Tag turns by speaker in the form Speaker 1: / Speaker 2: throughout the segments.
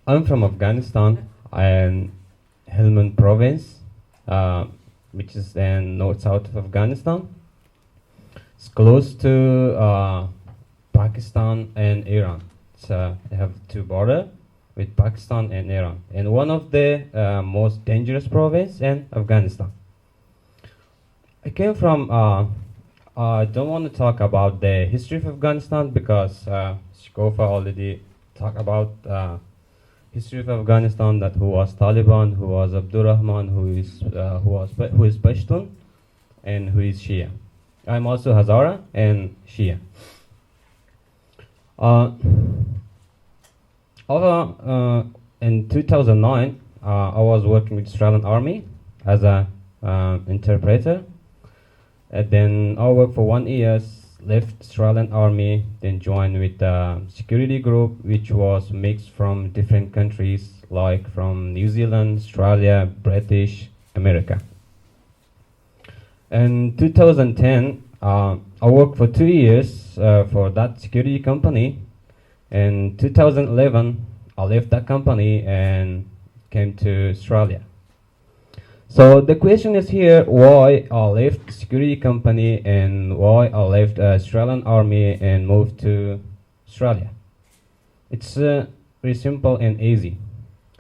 Speaker 1: I'm from Afghanistan and Helmand province, uh, which is in north-south of Afghanistan. It's close to Pakistan and Iran. So they have two border with Pakistan and Iran, and one of the most dangerous province in Afghanistan. I came from. I don't want to talk about the history of Afghanistan because Shkofa already talked about history of Afghanistan. That who was Taliban, who was Abdurrahman, who is Pashtun, and who is Shia. I'm also Hazara and Shia. Uh, in 2009, I was working with Australian Army as a interpreter. And then I worked for 1 year, left Australian Army, then joined with a security group which was mixed from different countries like from New Zealand, Australia, British, America. In 2010, I worked for 2 years for that security company. In 2011, I left that company and came to Australia. So the question is here, why I left the security company and why I left Australian Army and moved to Australia. It's very simple and easy.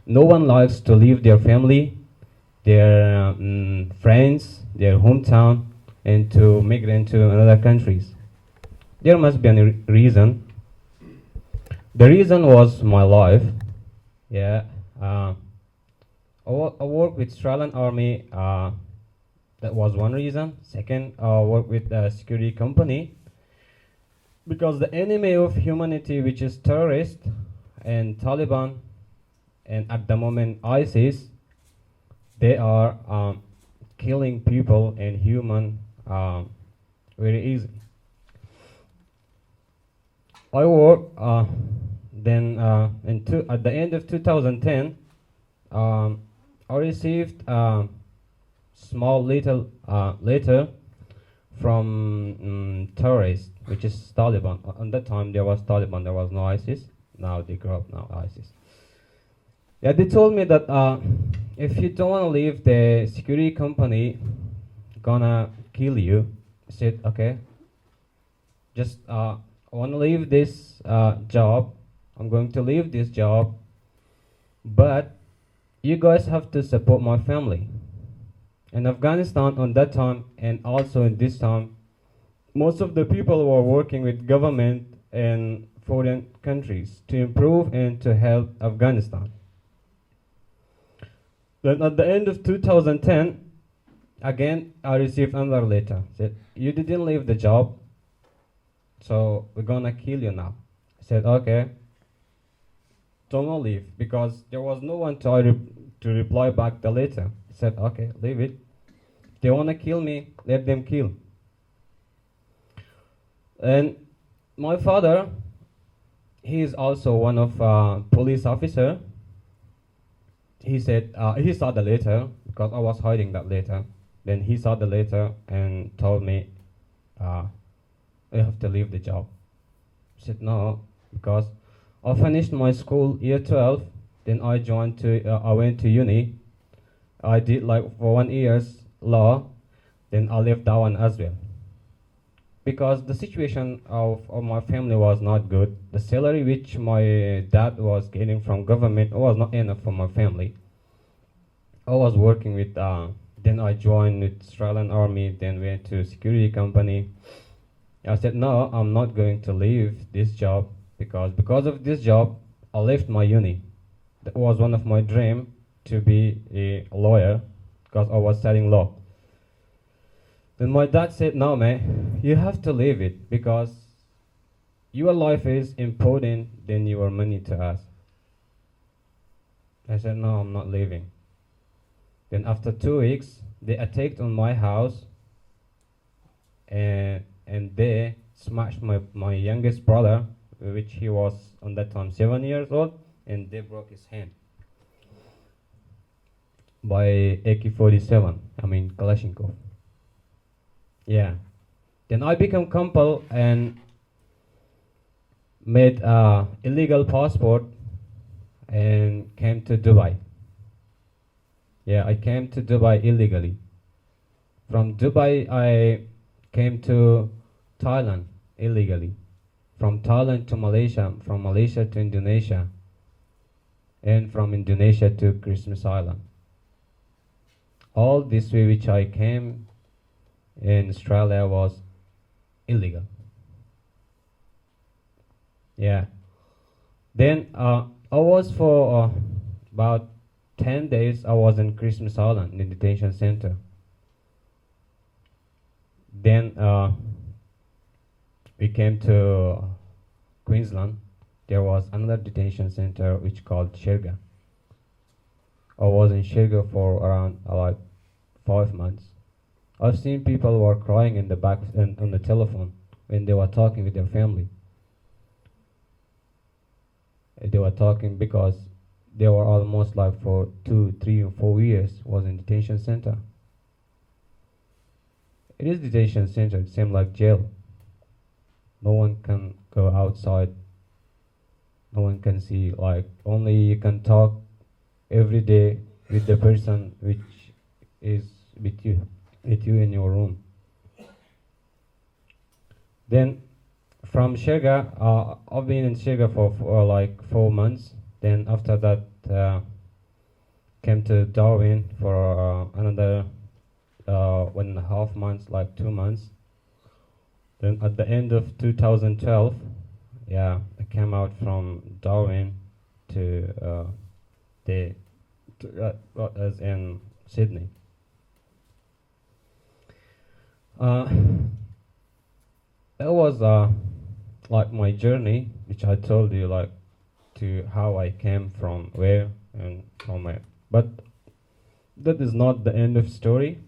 Speaker 1: No one likes to leave their family, their friends, their hometown, and to migrate to another countries. There must be a reason. The reason was my life. Yeah. I worked with Australian Army. That was one reason. Second, I worked with a security company because the enemy of humanity, which is terrorist and Taliban, and at the moment ISIS, they are killing people and human very easy. I worked then at the end of 2010. I received a small little letter from terrorists, which is Taliban. At that time there was Taliban, there was no ISIS. Now they grew up now ISIS. Yeah, they told me that if you don't want to leave the security company, gonna kill you. I said, okay, just I want to leave this job. I'm going to leave this job, but you guys have to support my family. In Afghanistan on that time and also in this time, most of the people were working with government in foreign countries to improve and to help Afghanistan. Then at the end of 2010, again I received another letter. Said, you didn't leave the job, so we're gonna kill you now. I said, okay. Don't leave, because there was no one to reply back the letter. I said, okay, leave it. If they want to kill me, let them kill. And my father, he is also one of police officer. He said, he saw the letter, because I was hiding that letter. Then he saw the letter and told me, you have to leave the job. I said, no, because I finished my school year 12, then I went to uni. I did like for 1 year law, then I left that one as well. Because the situation of my family was not good. The salary which my dad was getting from government was not enough for my family. I was working with, then I joined with Australian Army, then went to security company. I said, no, I'm not going to leave this job. Because of this job, I left my uni. That was one of my dreams, to be a lawyer, because I was studying law. Then my dad said, no man, you have to leave it, because your life is important than your money to us. I said, no, I'm not leaving. Then after 2 weeks, they attacked on my house, and they smashed my youngest brother, which he was on that time 7 years old, and they broke his hand by AK-47, Kalashnikov. Yeah. Then I became compelled and made illegal passport, and came to Dubai. Yeah, I came to Dubai illegally. From Dubai, I came to Thailand illegally. From Thailand to Malaysia, from Malaysia to Indonesia, and from Indonesia to Christmas Island. All this way which I came in Australia was illegal. Yeah. Then I was for about 10 days I was in Christmas Island in the detention center. Then we came to Queensland. There was another detention center which called MerJa. I was in MerJa for around like 5 months. I've seen people who were crying in the back on the telephone when they were talking with their family. They were talking because they were almost like for 2, 3, or 4 years was in detention center. It is detention center, it seems like jail. No one can go outside. No one can see, like only you can talk every day with the person which is with you in your room. Then from MerJa, I've been in MerJa for like 4 months. Then after that, came to Darwin for another 1.5 months, like 2 months. Then at the end of 2012, yeah, I came out from Darwin to as in Sydney. That was like my journey, which I told you, like to how I came from where and from where. But that is not the end of story.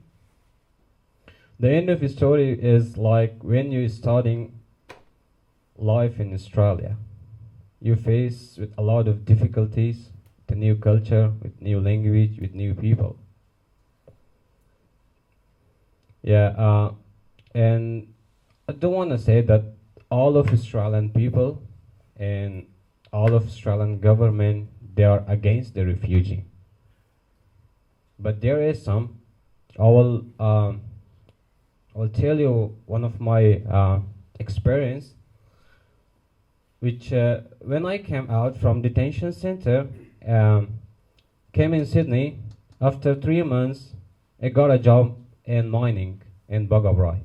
Speaker 1: The end of the story is like when you're starting life in Australia, you face with a lot of difficulties, the new culture, with new language, with new people. Yeah, and I don't want to say that all of Australian people and all of Australian government, they are against the refugee. But there is some. I'll tell you one of my experience, which when I came out from detention center, came in Sydney. After 3 months, I got a job in mining in Boggabri.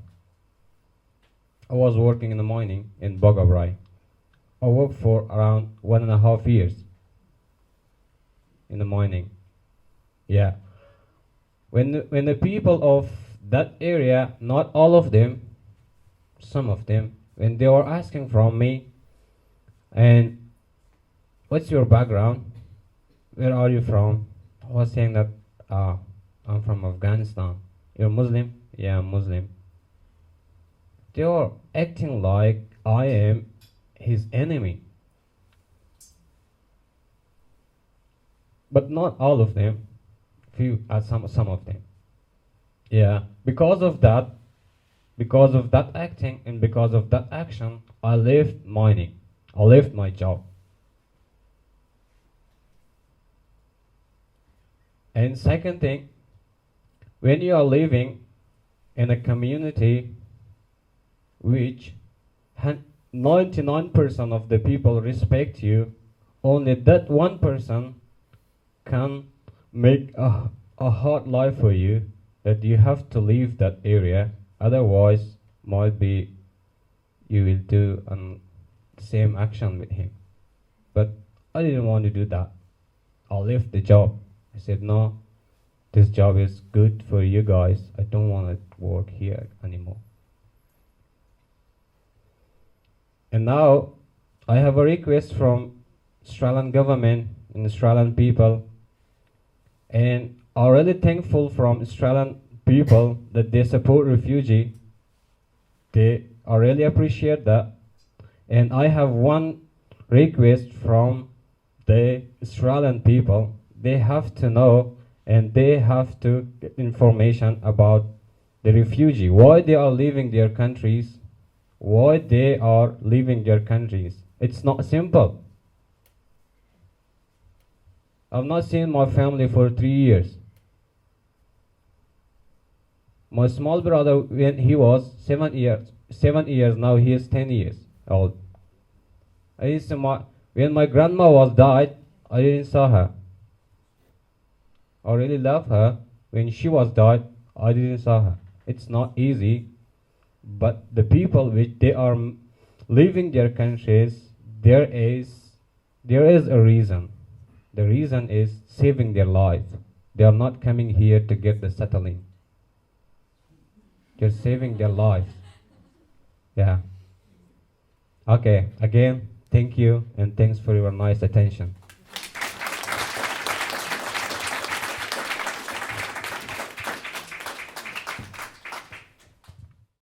Speaker 1: I was working in the mining in Boggabri. I worked for around 1.5 years in the mining. Yeah. When the people of that area, not all of them, some of them, when they were asking from me, and what's your background? Where are you from? I was saying that I'm from Afghanistan. You're Muslim? Yeah, I'm Muslim. They were acting like I am his enemy. But not all of them. Some of them. Yeah, because of that acting and because of that action, I left mining. I left my job. And second thing, when you are living in a community which 99% of the people respect you, only that 1% can make a hard life for you, that you have to leave that area. Otherwise, might be you will do the same action with him. But I didn't want to do that. I left the job. I said, no, this job is good for you guys. I don't want to work here anymore. And now I have a request from Australian government and Australian people, and I'm really thankful from Australian people that they support refugee. I really appreciate that. And I have one request from the Australian people. They have to know and they have to get information about the refugee, why they are leaving their countries, why they are leaving their countries. It's not simple. I've not seen my family for 3 years. My small brother, when he was 7 years, now he is 10 years old. When my grandma was died, I didn't saw her. I really love her. When she was died, I didn't saw her. It's not easy, but the people which they are leaving their countries, there is a reason. The reason is saving their life. They are not coming here to get the settling. They're saving their life. Yeah. Okay. Again, thank you and thanks for your nice attention.